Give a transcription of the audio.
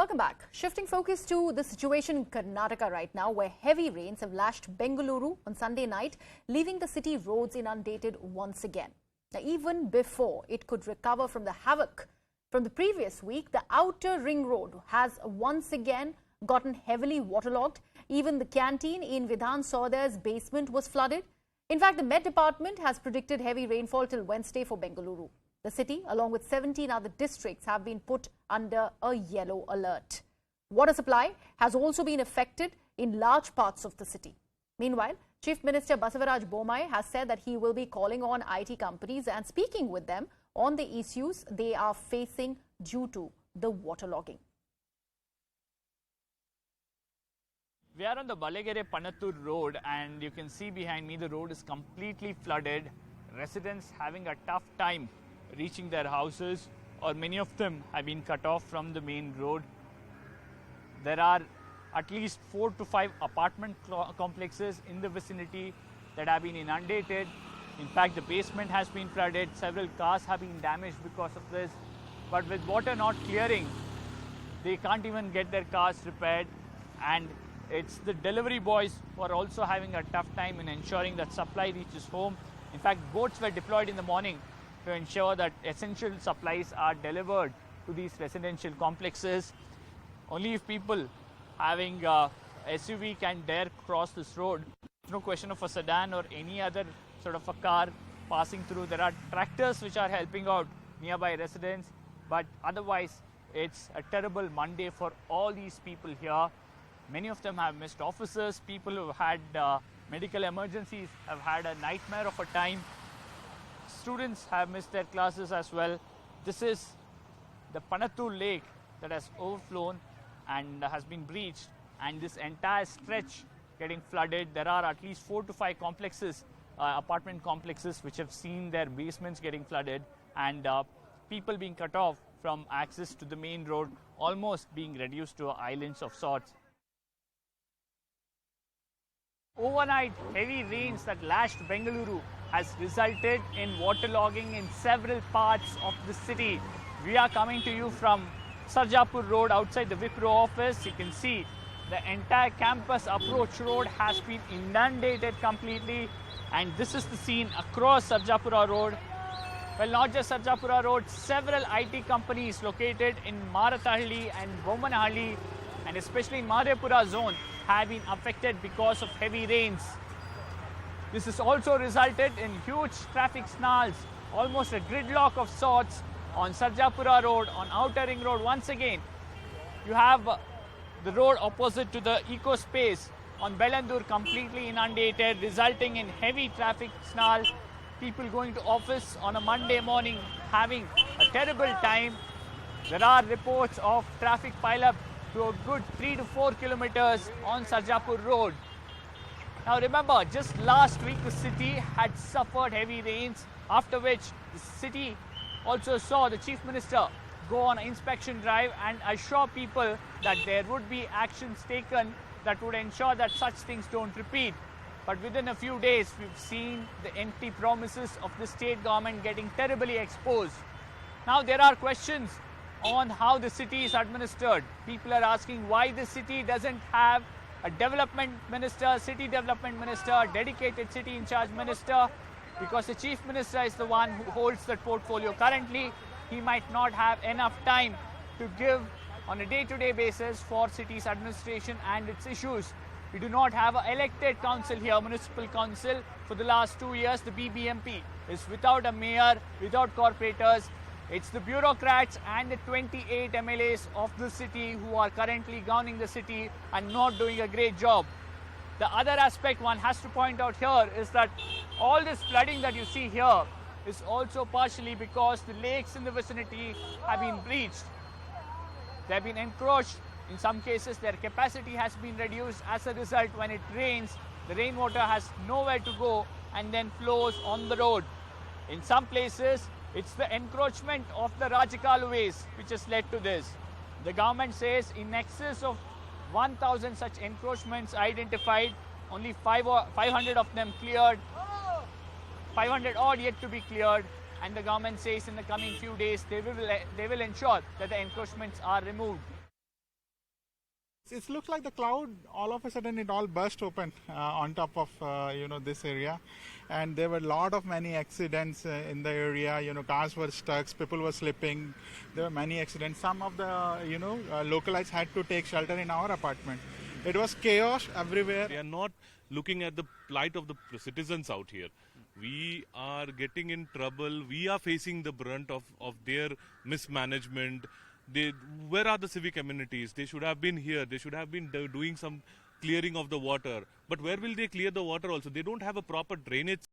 Welcome back. Shifting focus to the situation in Karnataka right now, where heavy rains have lashed Bengaluru on Sunday night, leaving the city roads inundated once again. Now, even before it could recover from the havoc from the previous week, the outer ring road has once again gotten heavily waterlogged. Even the canteen in Vidhan Saudar's basement was flooded. In fact, the Met Department has predicted heavy rainfall till Wednesday for Bengaluru. The city, along with 17 other districts, have been put under a yellow alert. Water supply has also been affected in large parts of the city. Meanwhile, Chief Minister Bommai has said that he will be calling on IT companies and speaking with them on the issues they are facing due to the waterlogging. We are on the Balagere-Panattur road, and you can see behind me the road is completely flooded. Residents having a tough time reaching their houses, or many of them have been cut off from the main road. There are at least 4 to 5 apartment complexes in the vicinity that have been inundated. In fact, the basement has been flooded. Several cars have been damaged because of this. But with water not clearing, they can't even get their cars repaired. And it's the delivery boys who are also having a tough time in ensuring that supply reaches home. In fact, boats were deployed in the morning to ensure that essential supplies are delivered to these residential complexes. Only if people having SUV can dare cross this road. There's no question of a sedan or any other sort of a car passing through. There are tractors which are helping out nearby residents, but otherwise it's a terrible Monday for all these people here. Many of them have missed offices. People who have had medical emergencies have had a nightmare of a time. Students have missed their classes as well. This is the Panattur lake that has overflown and has been breached, and this entire stretch getting flooded. There are at least 4 to 5 complexes, apartment complexes, which have seen their basements getting flooded, and people being cut off from access to the main road, almost being reduced to islands of sorts. Overnight, heavy rains that lashed Bengaluru has resulted in waterlogging in several parts of the city. We are coming to you from Sarjapur Road outside the Wipro office. You can see the entire campus approach road has been inundated completely, and this is the scene across Sarjapura Road. Well, not just Sarjapura Road, several IT companies located in Marathahalli and Bomanahalli, and especially in Madhepura zone, have been affected because of heavy rains. This has also resulted in huge traffic snarls, almost a gridlock of sorts on Sarjapura Road, on Outer Ring Road. Once again, you have the road opposite to the eco space on Bellandur completely inundated, resulting in heavy traffic snarl. People going to office on a Monday morning having a terrible time. There are reports of traffic pileup to a good 3 to 4 kilometers on Sarjapur Road. Now remember, just last week the city had suffered heavy rains, after which the city also saw the Chief Minister go on an inspection drive and assure people that there would be actions taken that would ensure that such things don't repeat. But within a few days, we've seen the empty promises of the state government getting terribly exposed. Now there are questions on how the city is administered. People are asking why the city doesn't have a development minister, city development minister, dedicated city in charge minister, because the chief minister is the one who holds that portfolio. Currently, he might not have enough time to give on a day-to-day basis for city's administration and its issues. We do not have an elected council here, municipal council. For the last 2 years, the BBMP is without a mayor, without corporators. It's the bureaucrats and the 28 MLAs of the city who are currently governing the city and not doing a great job. The other aspect one has to point out here is that all this flooding that you see here is also partially because the lakes in the vicinity have been breached. They have been encroached. In some cases, their capacity has been reduced. As a result, when it rains, the rainwater has nowhere to go and then flows on the road. In some places, it's the encroachment of the Rajakalu ways which has led to this. The government says in excess of 1,000 such encroachments identified, only 500 of them cleared, 500 odd yet to be cleared, and the government says in the coming few days they will ensure that the encroachments are removed. It looks like the cloud, all of a sudden it all burst open on top of, this area. And there were many accidents in the area. Cars were stuck, people were slipping. There were many accidents. Some of the, localites had to take shelter in our apartment. It was chaos everywhere. We are not looking at the plight of the citizens out here. We are getting in trouble. We are facing the brunt of their mismanagement. Where are the civic amenities? They should have been here. They should have been doing some clearing of the water. But where will they clear the water also? They don't have a proper drainage